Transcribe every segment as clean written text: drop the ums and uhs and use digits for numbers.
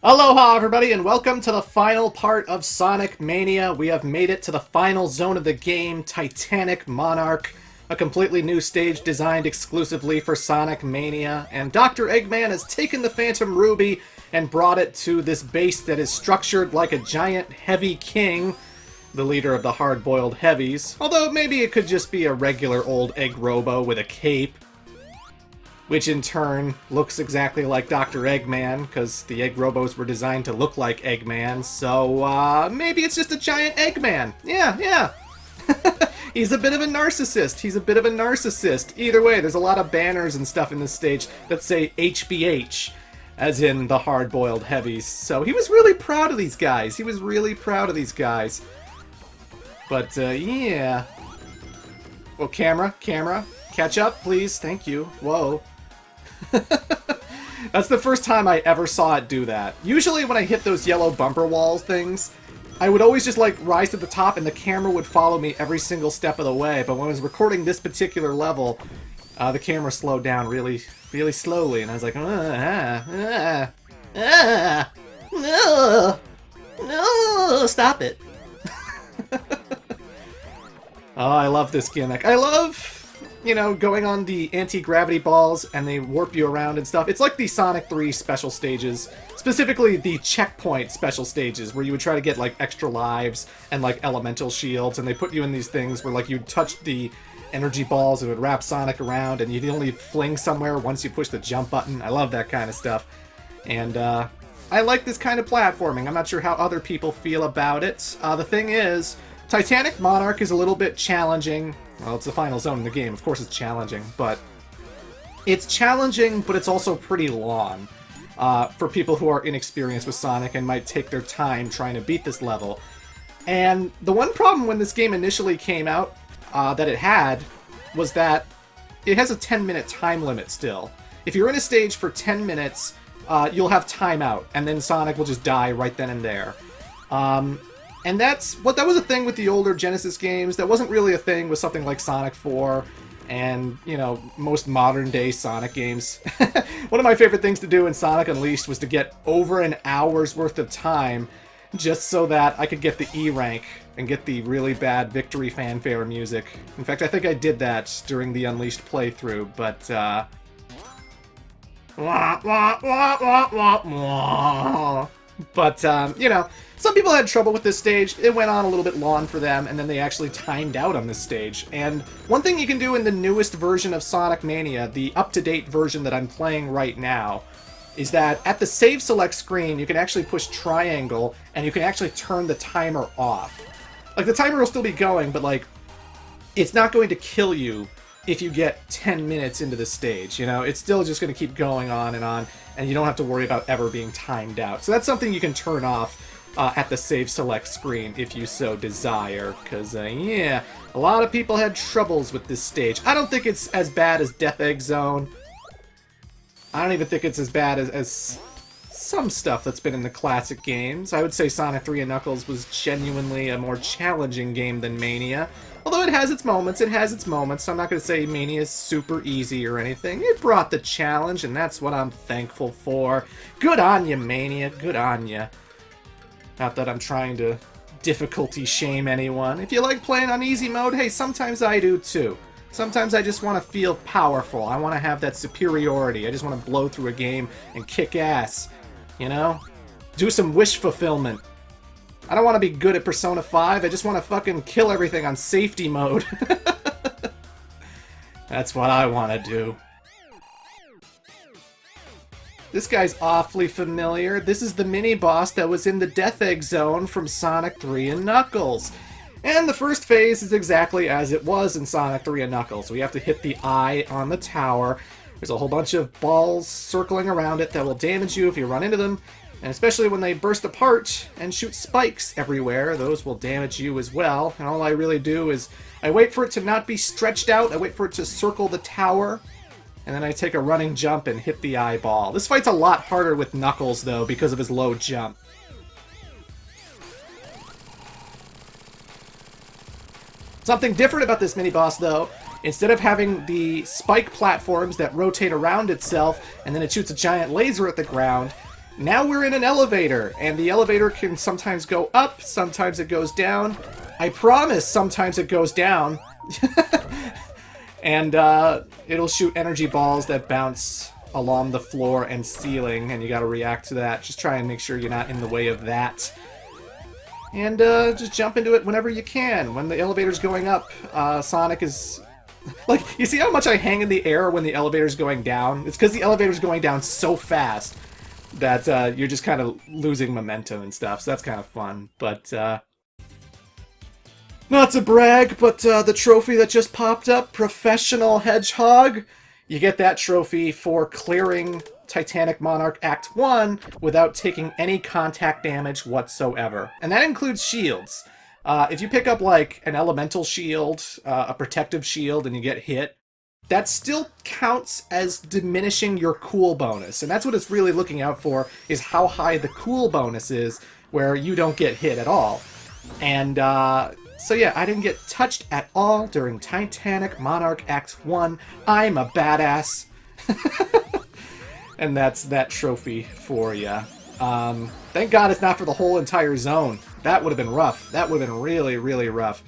Aloha everybody and welcome to the final part of Sonic Mania. We have made it to the final zone of the game, Titanic Monarch, a completely new stage designed exclusively for Sonic Mania, and Dr. Eggman has taken the Phantom Ruby and brought it to this base that is structured like a giant heavy king, the leader of the Hard Boiled Heavies, although maybe it could just be a regular old Egg Robo with a cape, which in turn looks exactly like Dr. Eggman, because the Egg Robos were designed to look like Eggman, so maybe it's just a giant Eggman. Yeah. He's a bit of a narcissist. Either way, there's a lot of banners and stuff in this stage that say HBH, as in the Hard Boiled Heavies. So he was really proud of these guys. But, yeah. Well, camera, catch up, please. Thank you. Whoa. That's the first time I ever saw it do that. Usually when I hit those yellow bumper walls things, I would always just like rise to the top and the camera would follow me every single step of the way. But when I was recording this particular level, the camera slowed down really slowly, and I was like, no, stop it. Oh, I love this gimmick. I love, going on the anti-gravity balls and they warp you around and stuff. It's like the Sonic 3 special stages, specifically the checkpoint special stages, where you would try to get, like, extra lives and, like, elemental shields, and they put you in these things where, like, you'd touch the energy balls and it would wrap Sonic around, and you'd only fling somewhere once you push the jump button. I love that kind of stuff. And, I like this kind of platforming. I'm not sure how other people feel about it. The thing is, Titanic Monarch is a little bit challenging. Well, it's the final zone in the game. Of course it's challenging, but it's also pretty long for people who are inexperienced with Sonic and might take their time trying to beat this level. And the one problem when this game initially came out that it had was that it has a 10-minute time limit still. If you're in a stage for 10 minutes, you'll have timeout, and then Sonic will just die right then and there. And that was a thing with the older Genesis games. That wasn't really a thing with something like Sonic 4 and, most modern-day Sonic games. One of my favorite things to do in Sonic Unleashed was to get over an hour's worth of time just so that I could get the E rank and get the really bad victory fanfare music. In fact, I think I did that during the Unleashed playthrough, but, some people had trouble with this stage. It went on a little bit long for them, and then they actually timed out on this stage. And one thing you can do in the newest version of Sonic Mania, the up-to-date version that I'm playing right now, is that at the save select screen, you can actually push triangle, and you can actually turn the timer off. Like, the timer will still be going, but, like, it's not going to kill you if you get 10 minutes into the stage, It's still just going to keep going on, and you don't have to worry about ever being timed out. So that's something you can turn off at the save select screen if you so desire, because, a lot of people had troubles with this stage. I don't think it's as bad as Death Egg Zone. I don't even think it's as bad as some stuff that's been in the classic games. I would say Sonic 3 and Knuckles was genuinely a more challenging game than Mania. Although it has its moments, so I'm not going to say Mania is super easy or anything. It brought the challenge, and that's what I'm thankful for. Good on ya, Mania, good on ya. Not that I'm trying to difficulty shame anyone. If you like playing on easy mode, hey, sometimes I do too. Sometimes I just want to feel powerful. I want to have that superiority. I just want to blow through a game and kick ass. Do some wish fulfillment. I don't want to be good at Persona 5. I just want to fucking kill everything on safety mode. That's what I want to do. This guy's awfully familiar. This is the mini-boss that was in the Death Egg Zone from Sonic 3 and Knuckles. And the first phase is exactly as it was in Sonic 3 and Knuckles. We have to hit the eye on the tower. There's a whole bunch of balls circling around it that will damage you if you run into them. And especially when they burst apart and shoot spikes everywhere, those will damage you as well. And all I really do is I wait for it to not be stretched out. I wait for it to circle the tower. And then I take a running jump and hit the eyeball. This fight's a lot harder with Knuckles, though, because of his low jump. Something different about this mini-boss, though, instead of having the spike platforms that rotate around itself and then it shoots a giant laser at the ground, Now we're in an elevator, and the elevator can sometimes go up, sometimes it goes down. I promise sometimes it goes down. And it'll shoot energy balls that bounce along the floor and ceiling, and you gotta react to that. Just try and make sure you're not in the way of that. And just jump into it whenever you can. When the elevator's going up, Sonic is... Like, you see how much I hang in the air when the elevator's going down? It's because the elevator's going down so fast that you're just kind of losing momentum and stuff, so that's kind of fun. But, not to brag, but the trophy that just popped up, Professional Hedgehog, you get that trophy for clearing Titanic Monarch Act 1 without taking any contact damage whatsoever. And that includes shields. If you pick up, like, an elemental shield, a protective shield, and you get hit, that still counts as diminishing your cool bonus. And that's what it's really looking out for, is how high the cool bonus is, where you don't get hit at all. And, so yeah, I didn't get touched at all during Titanic Monarch Act 1. I'm a badass. And that's that trophy for you. Thank God it's not for the whole entire zone. That would have been rough. That would have been really, really rough.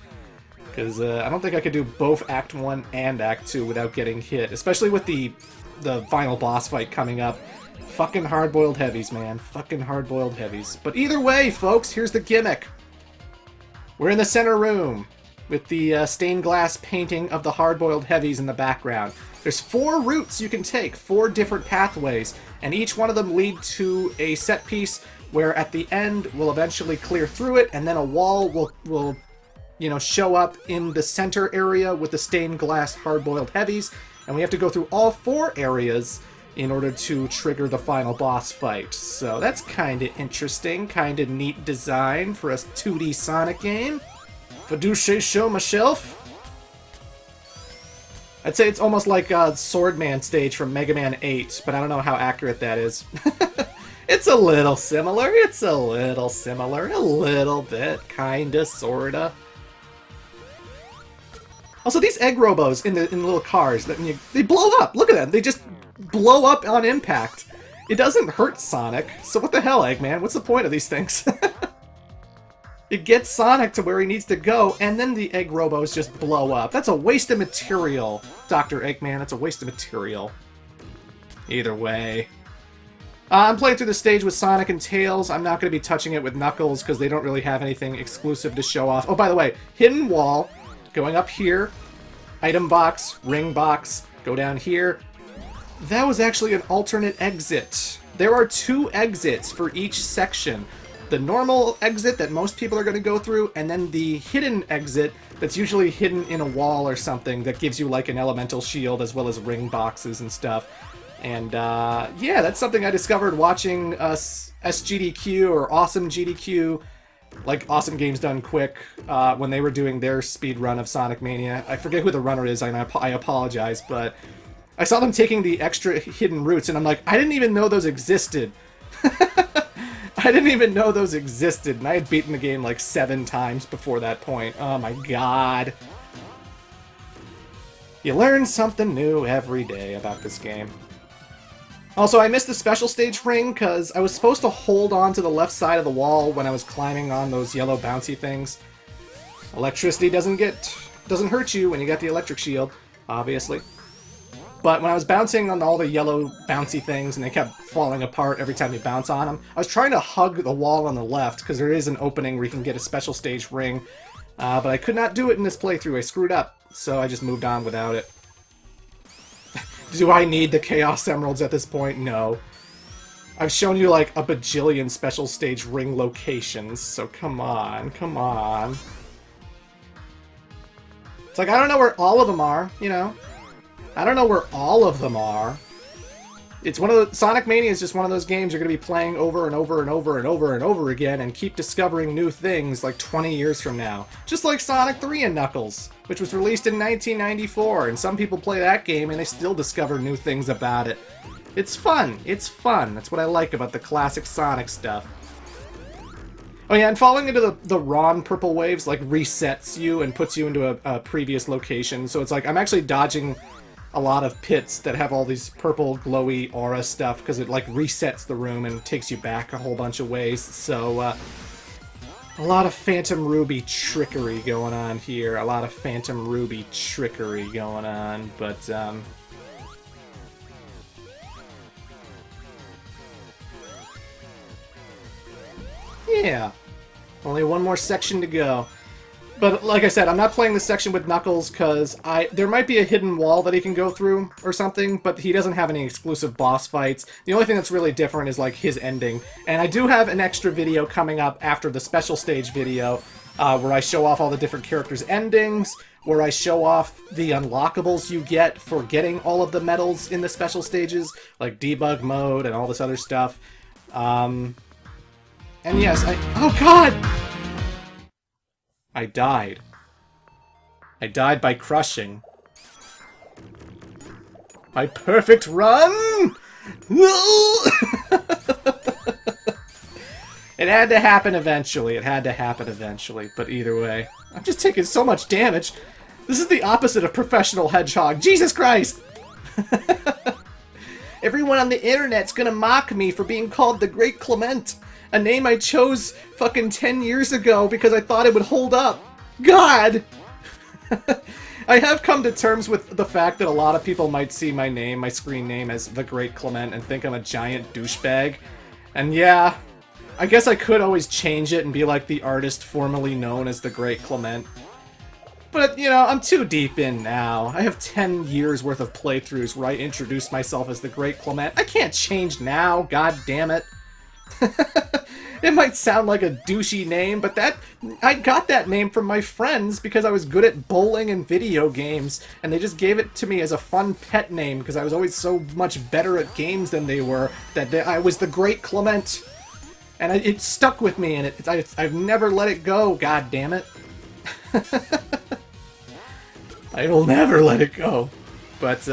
Because I don't think I could do both Act 1 and Act 2 without getting hit. Especially with the final boss fight coming up. Fucking Hard Boiled Heavies, man. Fucking Hard Boiled Heavies. But either way, folks, here's the gimmick. We're in the center room with the stained glass painting of the Hard Boiled Heavies in the background. There's 4 routes you can take, 4 different pathways, and each one of them lead to a set piece where at the end we'll eventually clear through it, and then a wall will you know, show up in the center area with the stained glass Hard Boiled Heavies, and we have to go through all 4 areas in order to trigger the final boss fight. So that's kind of interesting, kind of neat design for a 2D Sonic game. If I do say so myself. I'd say it's almost like a Swordman stage from Mega Man 8, but I don't know how accurate that is. It's a little similar, it's a little similar, a little bit, kinda, sorta. Also, these egg robos in the little cars, they blow up! Look at them, they just blow up on impact. It doesn't hurt Sonic, so what the hell, Eggman? What's the point of these things? It gets Sonic to where he needs to go, and then the egg robos just blow up. That's a waste of material, Dr. Eggman. That's a waste of material. Either way. I'm playing through the stage with Sonic and Tails. I'm not going to be touching it with Knuckles, because they don't really have anything exclusive to show off. Oh, by the way, hidden wall, going up here, item box, ring box, go down here. That was actually an alternate exit. There are 2 exits for each section. The normal exit that most people are going to go through, and then the hidden exit that's usually hidden in a wall or something that gives you like an elemental shield as well as ring boxes and stuff. And yeah, that's something I discovered watching SGDQ or Awesome GDQ, like Awesome Games Done Quick, when they were doing their speed run of Sonic Mania. I forget who the runner is, and I apologize, but I saw them taking the extra hidden routes, and I'm like, I didn't even know those existed. I didn't even know those existed, and I had beaten the game like 7 times before that point. Oh my god. You learn something new every day about this game. Also, I missed the special stage ring because I was supposed to hold on to the left side of the wall when I was climbing on those yellow bouncy things. Electricity doesn't hurt you when you got the electric shield, obviously. But when I was bouncing on all the yellow bouncy things and they kept falling apart every time you bounce on them, I was trying to hug the wall on the left because there is an opening where you can get a special stage ring. But I could not do it in this playthrough. I screwed up, so I just moved on without it. Do I need the Chaos Emeralds at this point? No. I've shown you like a bajillion special stage ring locations, so come on, come on. It's like, I don't know where all of them are, you know? I don't know where all of them are. It's one of the... Sonic Mania is just one of those games you're going to be playing over and over and over and over and over again and keep discovering new things like 20 years from now. Just like Sonic 3 and Knuckles, which was released in 1994, and some people play that game and they still discover new things about it. It's fun. It's fun. That's what I like about the classic Sonic stuff. Oh yeah, and falling into the wrong purple waves like resets you and puts you into a previous location. So it's like I'm actually dodging a lot of pits that have all these purple glowy aura stuff because it like resets the room and takes you back a whole bunch of ways. So a lot of Phantom Ruby trickery going on here. A lot of Phantom Ruby trickery going on, but yeah. Only one more section to go. But like I said, I'm not playing this section with Knuckles because there might be a hidden wall that he can go through or something, but he doesn't have any exclusive boss fights. The only thing that's really different is like his ending. And I do have an extra video coming up after the special stage video where I show off all the different characters' endings, where I show off the unlockables you get for getting all of the medals in the special stages, like debug mode and all this other stuff. And yes, oh god! I died. I died by crushing. My perfect run! It had to happen eventually. It had to happen eventually. But either way, I'm just taking so much damage. This is the opposite of professional Hedgehog. Jesus Christ! Everyone on the internet's gonna mock me for being called the Great Clement. A name I chose fucking 10 years ago because I thought it would hold up. God! I have come to terms with the fact that a lot of people might see my name, my screen name, as the Great Clement and think I'm a giant douchebag. And yeah, I guess I could always change it and be like the artist formerly known as the Great Clement. But, you know, I'm too deep in now. I have 10 years worth of playthroughs where I introduced myself as the Great Clement. I can't change now, god damn it. It might sound like a douchey name, but I got that name from my friends because I was good at bowling and video games, and they just gave it to me as a fun pet name because I was always so much better at games than they were that I was the Great Clement. And it stuck with me, and I've never let it go, god damn it. I will never let it go. But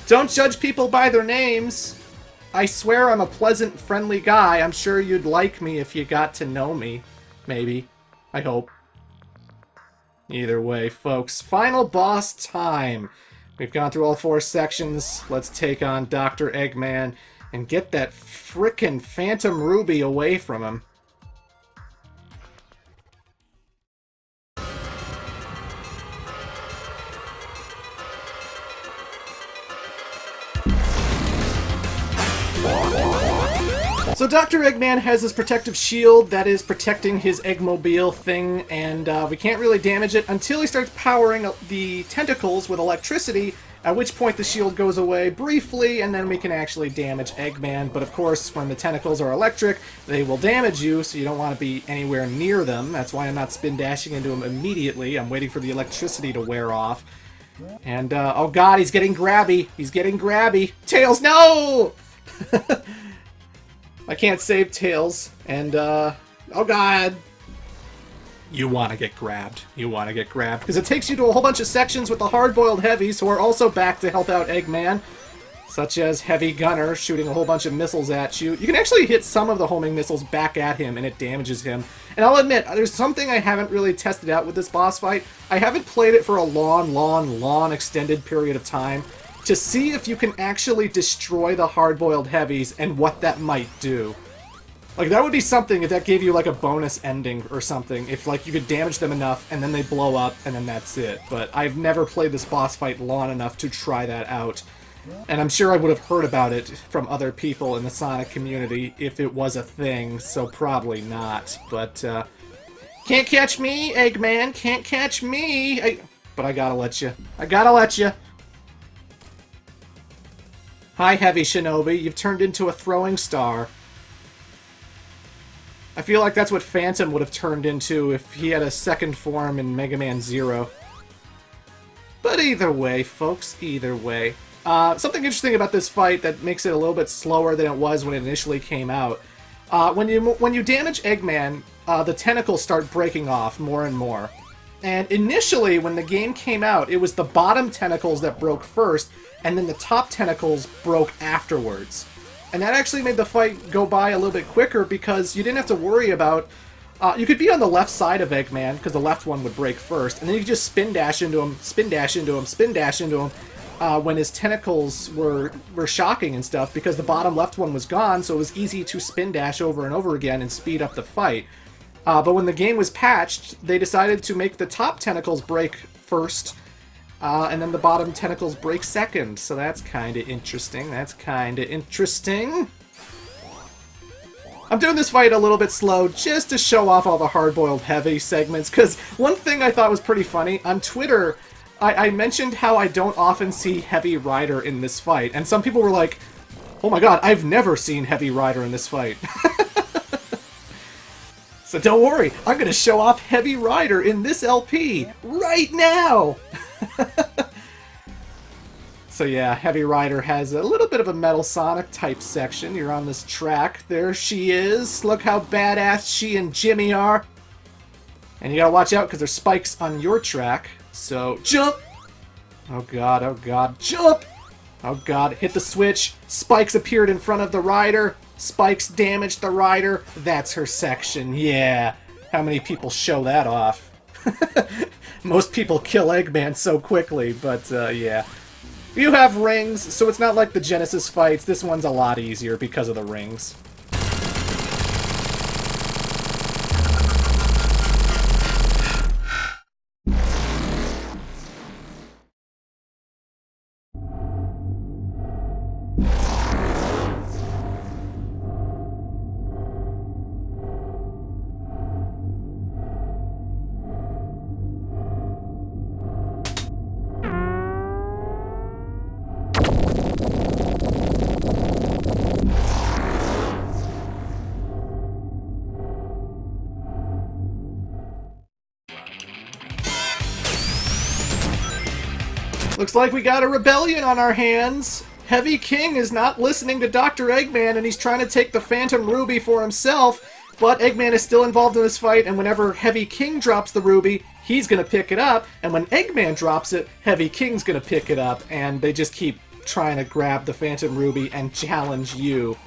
don't judge people by their names. I swear I'm a pleasant, friendly guy. I'm sure you'd like me if you got to know me. Maybe. I hope. Either way, folks. Final boss time. We've gone through all 4 sections. Let's take on Dr. Eggman and get that frickin' Phantom Ruby away from him. So Dr. Eggman has this protective shield that is protecting his Eggmobile thing, and we can't really damage it until he starts powering the tentacles with electricity, at which point the shield goes away briefly, and then we can actually damage Eggman. But of course, when the tentacles are electric, they will damage you, so you don't want to be anywhere near them. That's why I'm not spin dashing into him immediately. I'm waiting for the electricity to wear off. And, oh god, he's getting grabby. He's getting grabby. Tails, no! I can't save Tails, and, oh god! You want to get grabbed. You want to get grabbed. Because it takes you to a whole bunch of sections with the Hard Boiled Heavies, who are also back to help out Eggman. Such as Heavy Gunner, shooting a whole bunch of missiles at you. You can actually hit some of the homing missiles back at him, and it damages him. And I'll admit, there's something I haven't really tested out with this boss fight. I haven't played it for a long extended period of time to see if you can actually destroy the Hard Boiled Heavies and what that might do. Like, that would be something if that gave you, like, a bonus ending or something. If, like, you could damage them enough, and then they blow up, and then that's it. But I've never played this boss fight long enough to try that out. And I'm sure I would have heard about it from other people in the Sonic community if it was a thing, so probably not. But, can't catch me, Eggman! Can't catch me! But I gotta let you. I gotta let you! Hi, Heavy Shinobi. You've turned into a throwing star. I feel like that's what Phantom would have turned into if he had a second form in Mega Man Zero. But either way, folks, either way. Something interesting about this fight that makes it a little bit slower than it was when it initially came out. When you damage Eggman, the tentacles start breaking off more and more. And initially, when the game came out, it was the bottom tentacles that broke first, and then the top tentacles broke afterwards. And that actually made the fight go by a little bit quicker because you didn't have to worry about... you could be on the left side of Eggman, because the left one would break first, and then you could just spin dash into him, spin dash into him, spin dash into him, when his tentacles were shocking and stuff, because the bottom left one was gone, so it was easy to spin dash over and over again and speed up the fight. But when the game was patched, they decided to make the top tentacles break first, and then the bottom tentacles break second. So that's kind of interesting. I'm doing this fight a little bit slow just to show off all the hard-boiled heavy segments, because one thing I thought was pretty funny, on Twitter, I mentioned how I don't often see Heavy Rider in this fight, and some people were like, oh my god, I've never seen Heavy Rider in this fight. So don't worry, I'm going to show off Heavy Rider in this LP right now! So yeah, Heavy Rider has a little bit of a Metal Sonic type section. You're on this track. There she is. Look how badass she and Jimmy are. And you gotta watch out because there's spikes on your track. So jump! Oh god, jump! Oh god, hit the switch. Spikes appeared in front of the rider. Spikes damaged the rider. That's her section, yeah. How many people show that off? Most people kill Eggman so quickly, but yeah. You have rings, so it's not like the Genesis fights. This one's a lot easier because of the rings. Looks like we got a rebellion on our hands. Heavy King is not listening to Dr. Eggman, and he's trying to take the Phantom Ruby for himself, but Eggman is still involved in this fight, and whenever Heavy King drops the ruby, he's going to pick it up, and when Eggman drops it, Heavy King's going to pick it up, and they just keep trying to grab the Phantom Ruby and challenge you.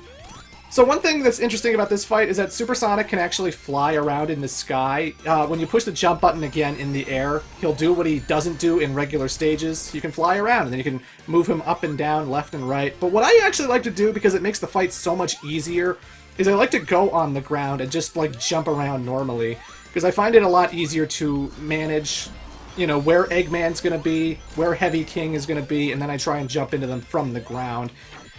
So one thing that's interesting about this fight is that Supersonic can actually fly around in the sky. When you push the jump button again in the air, he'll do what he doesn't do in regular stages. You can fly around, and then you can move him up and down, left and right. But what I actually like to do, because it makes the fight so much easier, is I like to go on the ground and just, like, jump around normally. Because I find it a lot easier to manage, you know, where Eggman's gonna be, where Heavy King is gonna be, and then I try and jump into them from the ground.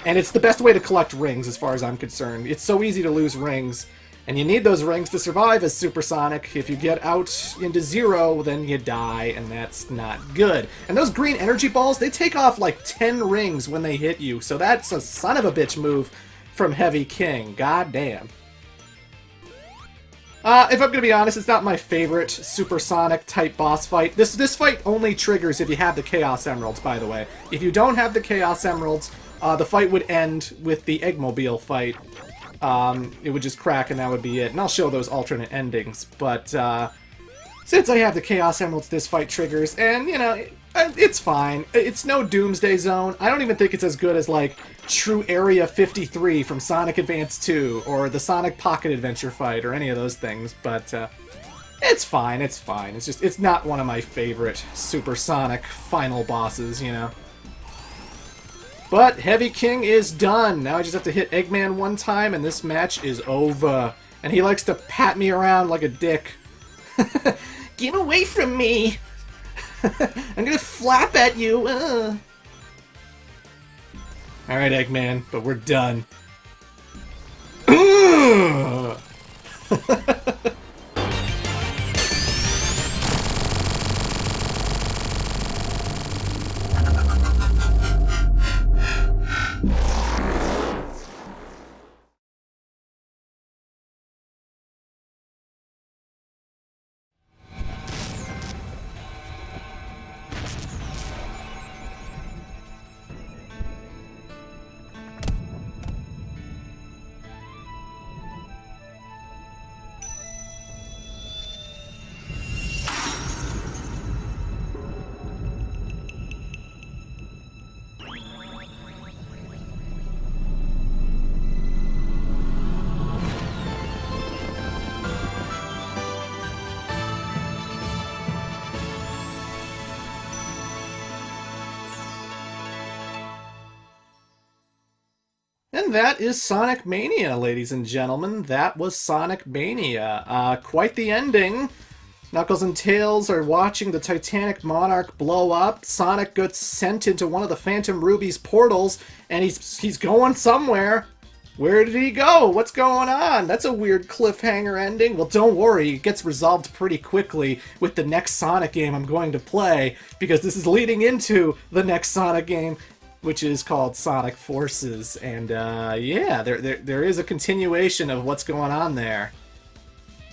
And it's the best way to collect rings, as far as I'm concerned. It's so easy to lose rings, and you need those rings to survive as Supersonic. If you get out into zero, then you die, and that's not good. And those green energy balls, they take off like 10 rings when they hit you, so that's a son of a bitch move from Heavy King. God damn. If I'm gonna be honest, it's not my favorite Supersonic type boss fight. This fight only triggers if you have the Chaos Emeralds, by the way. If you don't have the Chaos Emeralds, the fight would end with the Eggmobile fight. It would just crack and that would be it. And I'll show those alternate endings. But since I have the Chaos Emeralds, this fight triggers. And, you know, it's fine. It's no Doomsday Zone. I don't even think it's as good as, like, True Area 53 from Sonic Advance 2. Or the Sonic Pocket Adventure fight. Or any of those things. But it's fine. It's fine. It's just, it's not one of my favorite Supersonic final bosses, you know. But Heavy King is done. Now I just have to hit Eggman one time and this match is over. And he likes to pat me around like a dick. Get away from me! I'm gonna flap at you! Alright, Eggman, but we're done. And that is Sonic Mania, ladies and gentlemen. That was Sonic Mania. Quite the ending. Knuckles and Tails are watching the Titanic Monarch blow up. Sonic gets sent into one of the Phantom Ruby's portals, and he's going somewhere. Where did he go? What's going on? That's a weird cliffhanger ending. Well, don't worry, it gets resolved pretty quickly with the next Sonic game I'm going to play, because this is leading into the next Sonic game, which is called Sonic Forces. And yeah, there is a continuation of what's going on there.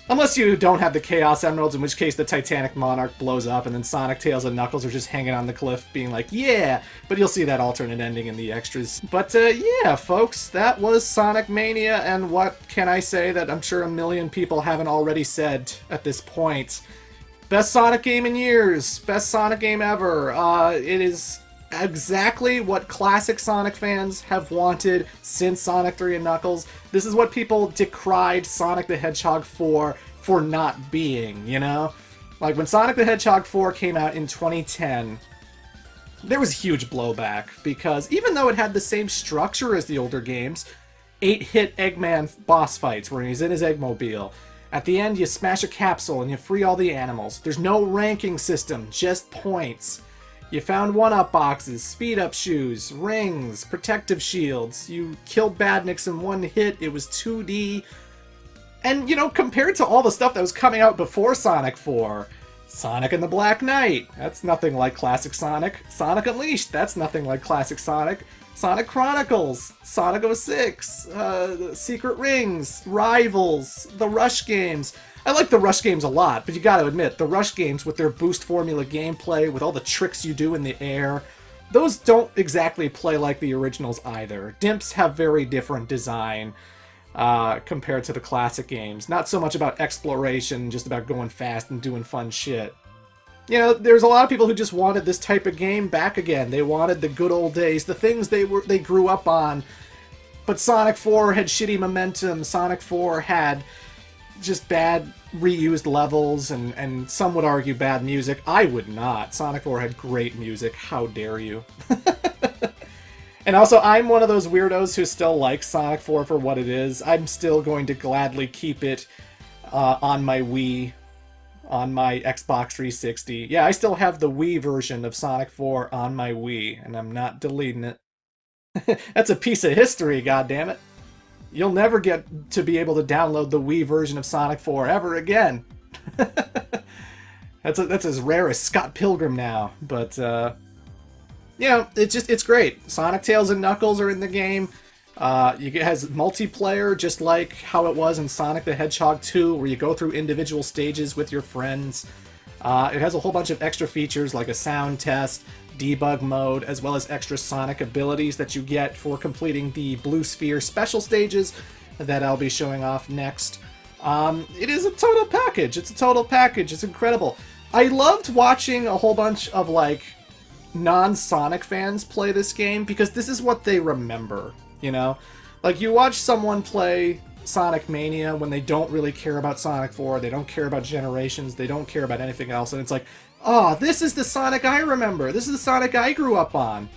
Unless you don't have the Chaos Emeralds, in which case the Titanic Monarch blows up and then Sonic, Tails, and Knuckles are just hanging on the cliff being like, yeah! But you'll see that alternate ending in the extras. But yeah, folks, that was Sonic Mania, and what can I say that I'm sure a million people haven't already said at this point? Best Sonic game in years! Best Sonic game ever! It is exactly what classic Sonic fans have wanted since Sonic 3 and Knuckles. This is what people decried Sonic the Hedgehog for not being, you know? Like, when Sonic the Hedgehog 4 came out in 2010, there was huge blowback, because even though it had the same structure as the older games, 8-hit Eggman boss fights where he's in his Eggmobile. At the end, you smash a capsule and you free all the animals. There's no ranking system, just points. You found 1-up boxes, speed-up shoes, rings, protective shields. You killed badniks in one hit. It was 2D. And, you know, compared to all the stuff that was coming out before Sonic 4, Sonic and the Black Knight, that's nothing like classic Sonic. Sonic Unleashed, that's nothing like classic Sonic. Sonic Chronicles, Sonic 06, Secret Rings, Rivals, the Rush games. I like the Rush games a lot, but you gotta admit, the Rush games with their boost formula gameplay, with all the tricks you do in the air, those don't exactly play like the originals either. Dimps have very different design compared to the classic games. Not so much about exploration, just about going fast and doing fun shit. You know, there's a lot of people who just wanted this type of game back again. They wanted the good old days, the things they grew up on. But Sonic 4 had shitty momentum. Sonic 4 had just bad reused levels, and some would argue bad music. I would not. Sonic 4 had great music. How dare you? And also, I'm one of those weirdos who still likes Sonic 4 for what it is. I'm still going to gladly keep it on my Wii, on my Xbox 360. Yeah, I still have the Wii version of Sonic 4 on my Wii, and I'm not deleting it. That's a piece of history, goddammit. You'll never get to be able to download the Wii version of Sonic 4 ever again. That's as rare as Scott Pilgrim now, but you know, it's great. Sonic, Tails, and Knuckles are in the game. It has multiplayer, just like how it was in Sonic the Hedgehog 2, where you go through individual stages with your friends. It has a whole bunch of extra features, like a sound test, debug mode, as well as extra Sonic abilities that you get for completing the Blue Sphere special stages that I'll be showing off next. It is a total package. It's a total package. It's incredible. I loved watching a whole bunch of, like, non-Sonic fans play this game, because this is what they remember, you know? Like, you watch someone play Sonic Mania when they don't really care about Sonic 4, they don't care about Generations, they don't care about anything else, and it's like, oh, this is the Sonic I remember, this is the Sonic I grew up on.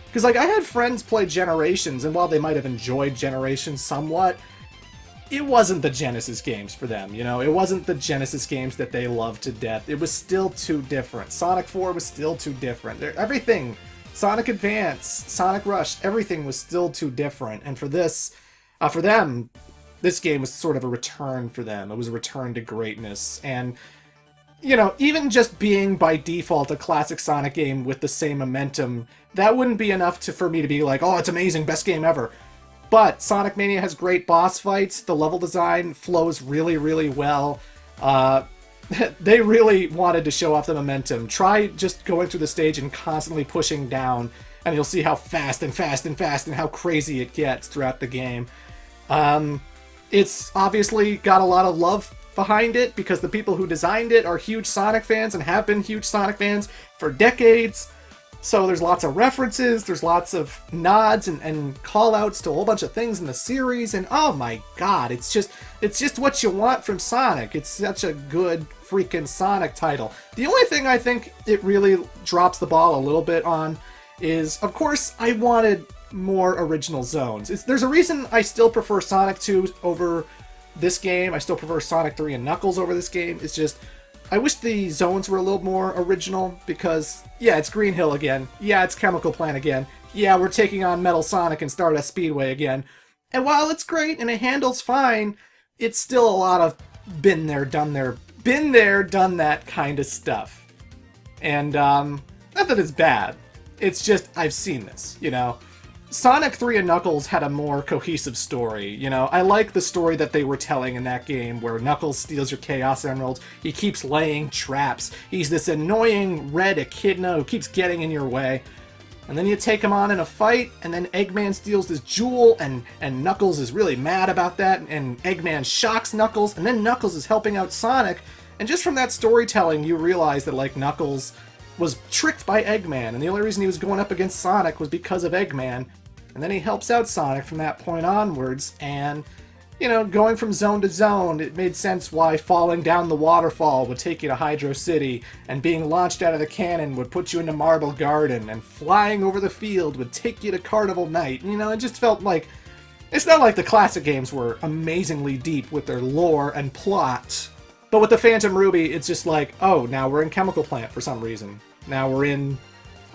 Because, like, I had friends play Generations, and while they might have enjoyed Generations somewhat, it wasn't the Genesis games for them, you know? It wasn't the Genesis games that they loved to death. It was still too different. Sonic 4 was still too different. Everything, Sonic Advance, Sonic Rush, everything was still too different. And for this, for them, this game was sort of a return for them. It was a return to greatness. And, you know, even just being by default a classic Sonic game with the same momentum, that wouldn't be enough for me to be like, oh, it's amazing, best game ever. But Sonic Mania has great boss fights, the level design flows really, really well. They really wanted to show off the momentum. Try just going through the stage and constantly pushing down, and you'll see how fast and fast and fast and how crazy it gets throughout the game. It's obviously got a lot of love behind it, because the people who designed it are huge Sonic fans and have been huge Sonic fans for decades. So there's lots of references, there's lots of nods and call-outs to a whole bunch of things in the series, and oh my god, it's just what you want from Sonic. It's such a good freaking Sonic title. The only thing I think it really drops the ball a little bit on is, of course, I wanted more original zones. There's a reason I still prefer Sonic 2 over this game. I still prefer Sonic 3 and Knuckles over this game. It's just, I wish the zones were a little more original because, yeah, it's Green Hill again. Yeah, it's Chemical Plant again. Yeah, we're taking on Metal Sonic and Stardust Speedway again. And while it's great and it handles fine, it's still a lot of been there, done that kind of stuff. And, not that it's bad. It's just, I've seen this, you know? Sonic 3 and Knuckles had a more cohesive story, you know? I like the story that they were telling in that game, where Knuckles steals your Chaos Emerald, he keeps laying traps, he's this annoying red echidna who keeps getting in your way, and then you take him on in a fight, and then Eggman steals this jewel, and Knuckles is really mad about that, and Eggman shocks Knuckles, and then Knuckles is helping out Sonic, and just from that storytelling, you realize that, like, Knuckles was tricked by Eggman, and the only reason he was going up against Sonic was because of Eggman. And then he helps out Sonic from that point onwards, and, you know, going from zone to zone, it made sense why falling down the waterfall would take you to Hydro City, and being launched out of the cannon would put you into Marble Garden, and flying over the field would take you to Carnival Night. You know, it just felt like, it's not like the classic games were amazingly deep with their lore and plot, but with the Phantom Ruby, it's just like, oh, now we're in Chemical Plant for some reason. Now we're in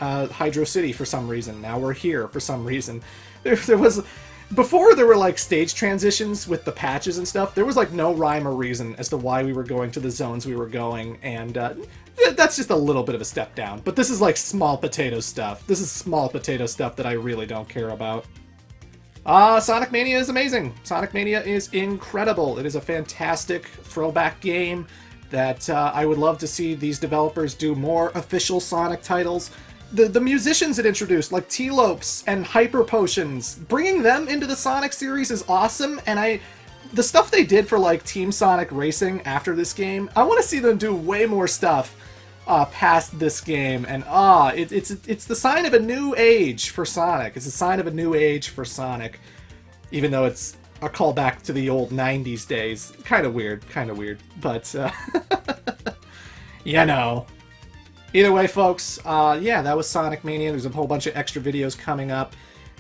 Hydro City for some reason. Now we're here for some reason. There was... Before there were, like, stage transitions with the patches and stuff, there was, like, no rhyme or reason as to why we were going to the zones we were going, and that's just a little bit of a step down. But this is, like, small potato stuff. This is small potato stuff that I really don't care about. Sonic Mania is amazing. Sonic Mania is incredible. It is a fantastic throwback game that I would love to see these developers do more official Sonic titles. The musicians it introduced, like T-Lopes and Hyper Potions, bringing them into the Sonic series is awesome, and the stuff they did for, like, Team Sonic Racing after this game, I want to see them do way more stuff past this game, and it's the sign of a new age for Sonic. It's a sign of a new age for Sonic, even though it's a callback to the old 90s days. Kind of weird, but, you know. Either way, folks, yeah, that was Sonic Mania. There's a whole bunch of extra videos coming up,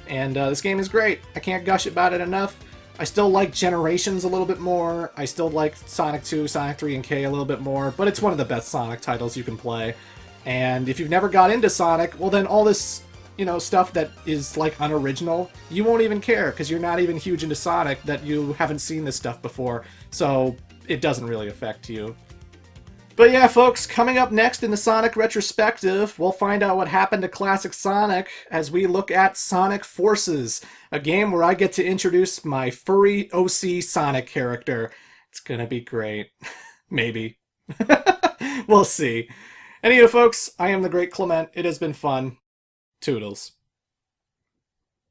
and this game is great. I can't gush about it enough. I still like Generations a little bit more. I still like Sonic 2, Sonic 3, and K a little bit more, but it's one of the best Sonic titles you can play. And if you've never got into Sonic, well then all this, you know, stuff that is, like, unoriginal, you won't even care, because you're not even huge into Sonic, that you haven't seen this stuff before, so it doesn't really affect you. But yeah, folks, coming up next in the Sonic Retrospective, we'll find out what happened to classic Sonic as we look at Sonic Forces, a game where I get to introduce my furry OC Sonic character. It's gonna be great. Maybe. We'll see. Anyway, folks, I am the Great Clement. It has been fun. Toodles.